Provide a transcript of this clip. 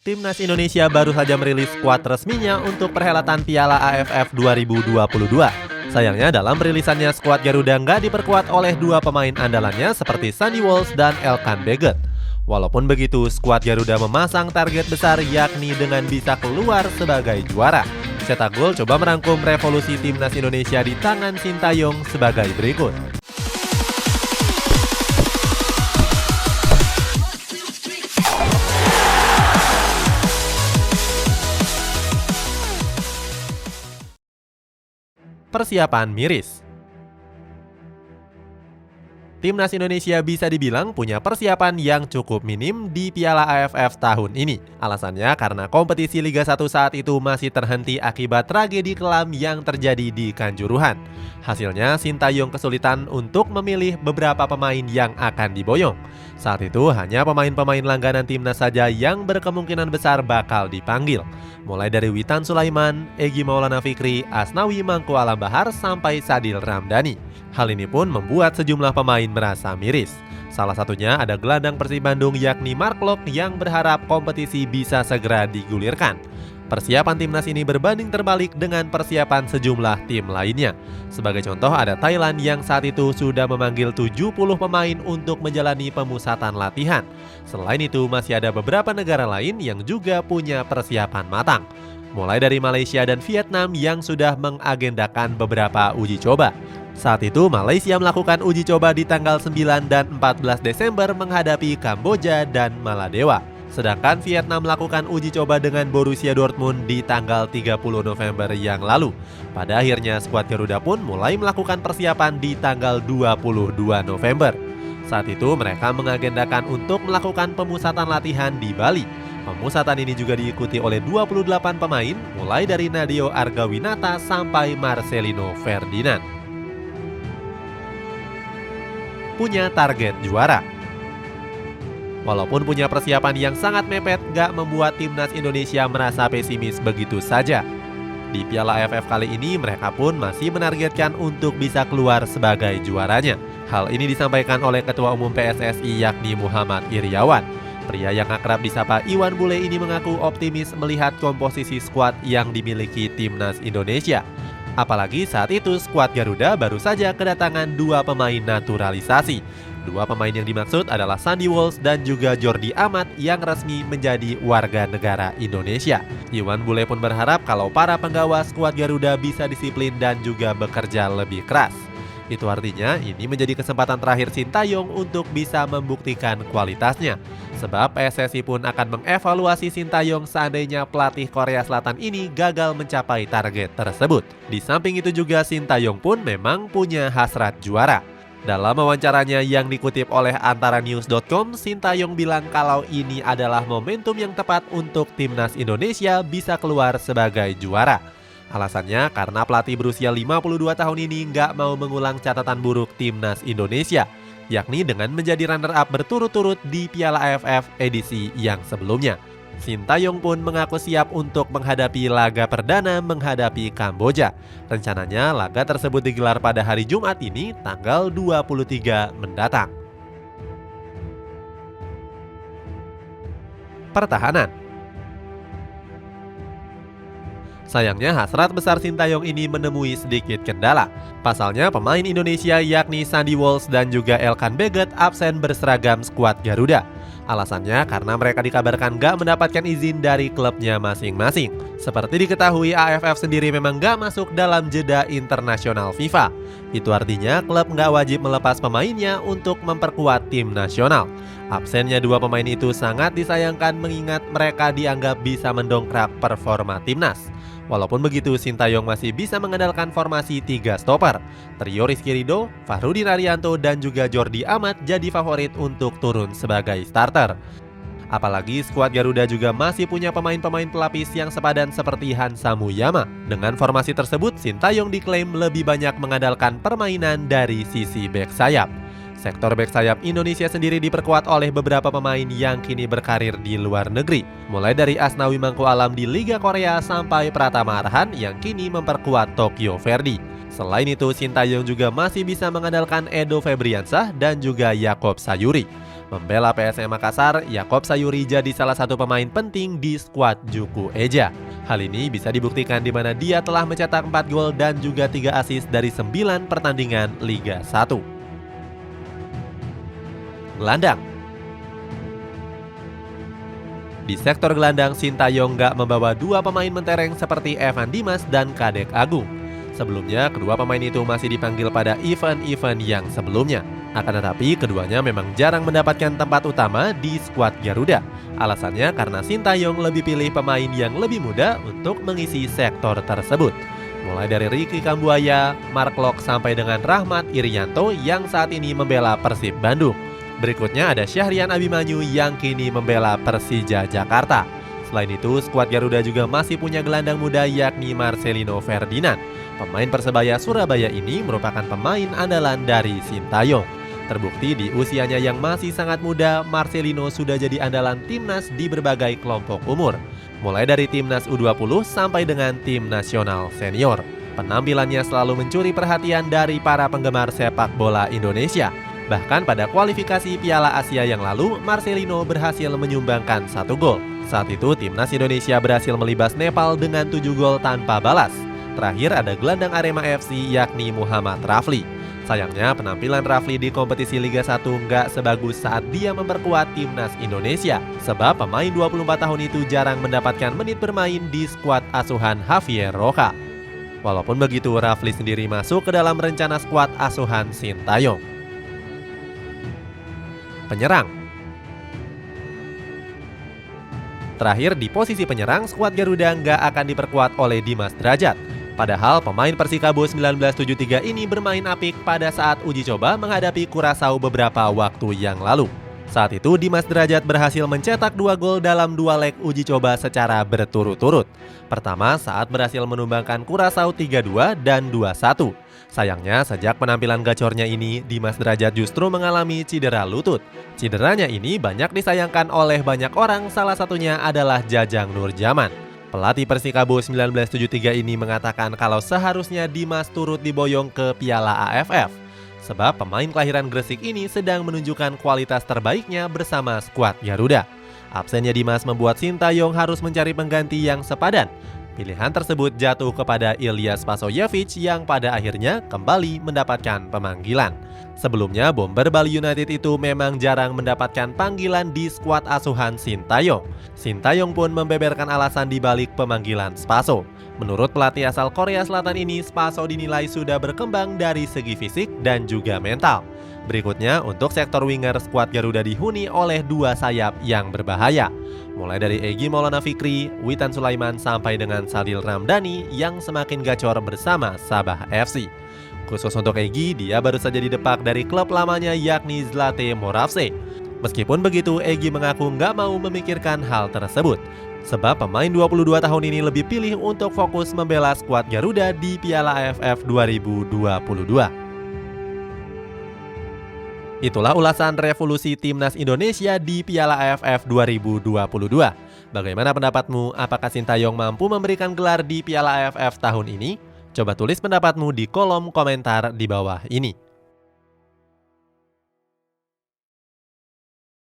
Timnas Indonesia baru saja merilis skuad resminya untuk perhelatan Piala AFF 2022. Sayangnya dalam perilisannya skuad Garuda nggak diperkuat oleh dua pemain andalannya seperti Sandy Walsh dan Elkan Baggett. Walaupun begitu, skuad Garuda memasang target besar yakni dengan bisa keluar sebagai juara. Cetak Gol coba merangkum revolusi Timnas Indonesia di tangan Sintayong sebagai berikut. Persiapan miris. Timnas Indonesia bisa dibilang punya persiapan yang cukup minim di Piala AFF tahun ini. Alasannya karena kompetisi Liga 1 saat itu masih terhenti akibat tragedi kelam yang terjadi di Kanjuruhan. Hasilnya Sintayong kesulitan untuk memilih beberapa pemain yang akan diboyong. Saat itu hanya pemain-pemain langganan timnas saja yang berkemungkinan besar bakal dipanggil. Mulai dari Witan Sulaiman, Egy Maulana Fikri, Asnawi Mangku Alam Bahar sampai Sadil Ramdhani. Hal ini pun membuat sejumlah pemain merasa miris. Salah satunya ada gelandang Persib Bandung yakni Mark Lok yang berharap kompetisi bisa segera digulirkan. Persiapan timnas ini berbanding terbalik dengan persiapan sejumlah tim lainnya. Sebagai contoh ada Thailand yang saat itu sudah memanggil 70 pemain untuk menjalani pemusatan latihan. Selain itu masih ada beberapa negara lain yang juga punya persiapan matang. Mulai dari Malaysia dan Vietnam yang sudah mengagendakan beberapa uji coba. Saat itu Malaysia melakukan uji coba di tanggal 9 dan 14 Desember menghadapi Kamboja dan Maladewa. Sedangkan Vietnam melakukan uji coba dengan Borussia Dortmund di tanggal 30 November yang lalu. Pada akhirnya skuad Garuda pun mulai melakukan persiapan di tanggal 22 November. Saat itu mereka mengagendakan untuk melakukan pemusatan latihan di Bali. Pemusatan ini juga diikuti oleh 28 pemain mulai dari Nadeo Argawinata sampai Marcelino Ferdinand. Punya target juara. Walaupun punya persiapan yang sangat mepet, gak membuat timnas Indonesia merasa pesimis begitu saja. Di Piala AFF kali ini, mereka pun masih menargetkan untuk bisa keluar sebagai juaranya. Hal ini disampaikan oleh Ketua Umum PSSI yakni Muhammad Iryawan. Pria yang akrab disapa Iwan Bule ini mengaku optimis melihat komposisi skuad yang dimiliki timnas Indonesia. Apalagi saat itu skuad Garuda baru saja kedatangan dua pemain naturalisasi. Dua pemain yang dimaksud adalah Sandy Walsh dan juga Jordi Amat yang resmi menjadi warga negara Indonesia. Iwan Bule pun berharap kalau para penggawa skuad Garuda bisa disiplin dan juga bekerja lebih keras. Itu artinya ini menjadi kesempatan terakhir Sintayong untuk bisa membuktikan kualitasnya. Sebab PSSI pun akan mengevaluasi Sintayong seandainya pelatih Korea Selatan ini gagal mencapai target tersebut. Di samping itu juga Sintayong pun memang punya hasrat juara. Dalam wawancaranya yang dikutip oleh antaranews.com, Sintayong bilang kalau ini adalah momentum yang tepat untuk timnas Indonesia bisa keluar sebagai juara. Alasannya karena pelatih berusia 52 tahun ini nggak mau mengulang catatan buruk timnas Indonesia, yakni dengan menjadi runner-up berturut-turut di Piala AFF edisi yang sebelumnya. Sintayong pun mengaku siap untuk menghadapi laga perdana menghadapi Kamboja. Rencananya laga tersebut digelar pada hari Jumat ini tanggal 23 mendatang. Pertahanan. Sayangnya hasrat besar Sintayong ini menemui sedikit kendala. Pasalnya pemain Indonesia yakni Sandy Walsh dan juga Elkan Baggett absen berseragam skuad Garuda. Alasannya karena mereka dikabarkan gak mendapatkan izin dari klubnya masing-masing. Seperti diketahui AFF sendiri memang gak masuk dalam jeda internasional FIFA. Itu artinya klub gak wajib melepas pemainnya untuk memperkuat tim nasional. Absennya dua pemain itu sangat disayangkan mengingat mereka dianggap bisa mendongkrak performa timnas. Walaupun begitu, Sintayong masih bisa mengandalkan formasi 3 stopper. Trio Rizky Ridho, Fahrudin Arianto, dan juga Jordi Amat jadi favorit untuk turun sebagai starter. Apalagi skuad Garuda juga masih punya pemain-pemain pelapis yang sepadan seperti Hansa Muyama. Dengan formasi tersebut, Sintayong diklaim lebih banyak mengandalkan permainan dari sisi bek sayap. Sektor bek sayap Indonesia sendiri diperkuat oleh beberapa pemain yang kini berkarir di luar negeri. Mulai dari Asnawi Mangku Alam di Liga Korea sampai Pratama Arhan yang kini memperkuat Tokyo Verdy. Selain itu, Sintayong juga masih bisa mengandalkan Edo Febriansah dan juga Yakob Sayuri. Membela PSM Makassar, Yakob Sayuri jadi salah satu pemain penting di skuad Juku Eja. Hal ini bisa dibuktikan di mana dia telah mencetak 4 gol dan juga 3 assist dari 9 pertandingan Liga 1. Gelandang. Di sektor gelandang, Sintayong gak membawa dua pemain mentereng seperti Evan Dimas dan Kadek Agung. Sebelumnya, kedua pemain itu masih dipanggil pada event-event yang sebelumnya. Akan tetapi, keduanya memang jarang mendapatkan tempat utama di skuad Garuda. Alasannya karena Sintayong lebih pilih pemain yang lebih muda untuk mengisi sektor tersebut. Mulai dari Ricky Kambuaya, Mark Lok sampai dengan Rahmat Irianto yang saat ini membela Persib Bandung. Berikutnya ada Syahrian Abimanyu yang kini membela Persija Jakarta. Selain itu, skuad Garuda juga masih punya gelandang muda yakni Marcelino Ferdinand. Pemain Persebaya Surabaya ini merupakan pemain andalan dari Sintayong. Terbukti di usianya yang masih sangat muda, Marcelino sudah jadi andalan timnas di berbagai kelompok umur. Mulai dari timnas U20 sampai dengan tim nasional senior. Penampilannya selalu mencuri perhatian dari para penggemar sepak bola Indonesia. Bahkan pada kualifikasi Piala Asia yang lalu, Marcelino berhasil menyumbangkan 1 gol. Saat itu, timnas Indonesia berhasil melibas Nepal dengan 7 gol tanpa balas. Terakhir ada gelandang Arema FC yakni Muhammad Rafli. Sayangnya penampilan Rafli di kompetisi Liga 1 nggak sebagus saat dia memperkuat timnas Indonesia. Sebab pemain 24 tahun itu jarang mendapatkan menit bermain di skuad asuhan Javier Roca. Walaupun begitu, Rafli sendiri masuk ke dalam rencana skuad asuhan Sintayong. Penyerang. Terakhir di posisi penyerang, skuad Garuda nggak akan diperkuat oleh Dimas Drajat. Padahal pemain Persikabo 1973 ini bermain apik pada saat uji coba menghadapi Curaçao beberapa waktu yang lalu. Saat itu Dimas Drajat berhasil mencetak 2 gol dalam 2 leg uji coba secara berturut-turut. Pertama saat berhasil menumbangkan Curaçao 3-2 dan 2-1. Sayangnya sejak penampilan gacornya ini, Dimas Drajat justru mengalami cedera lutut. Cederanya ini banyak disayangkan oleh banyak orang, salah satunya adalah Jajang Nurjaman. Pelatih Persikabo 1973 ini mengatakan kalau seharusnya Dimas turut diboyong ke Piala AFF. Sebab pemain kelahiran Gresik ini sedang menunjukkan kualitas terbaiknya bersama skuad Garuda. Absennya Dimas membuat Sintayong harus mencari pengganti yang sepadan. Pilihan tersebut jatuh kepada Ilyas Pasojevic yang pada akhirnya kembali mendapatkan pemanggilan. Sebelumnya, bomber Bali United itu memang jarang mendapatkan panggilan di skuad asuhan Sintayong. Sintayong pun membeberkan alasan di balik pemanggilan Spaso. Menurut pelatih asal Korea Selatan ini, Spaso dinilai sudah berkembang dari segi fisik dan juga mental. Berikutnya, untuk sektor winger, skuad Garuda dihuni oleh 2 sayap yang berbahaya. Mulai dari Egy Maulana Fikri, Witan Sulaiman sampai dengan Sadil Ramdhani yang semakin gacor bersama Sabah FC. Khusus untuk Egy, dia baru saja didepak dari klub lamanya yakni Zlate Moravce. Meskipun begitu, Egy mengaku nggak mau memikirkan hal tersebut. Sebab pemain 22 tahun ini lebih pilih untuk fokus membela skuad Garuda di Piala AFF 2022. Itulah ulasan revolusi timnas Indonesia di Piala AFF 2022. Bagaimana pendapatmu? Apakah Sintayong mampu memberikan gelar di Piala AFF tahun ini? Coba tulis pendapatmu di kolom komentar di bawah ini.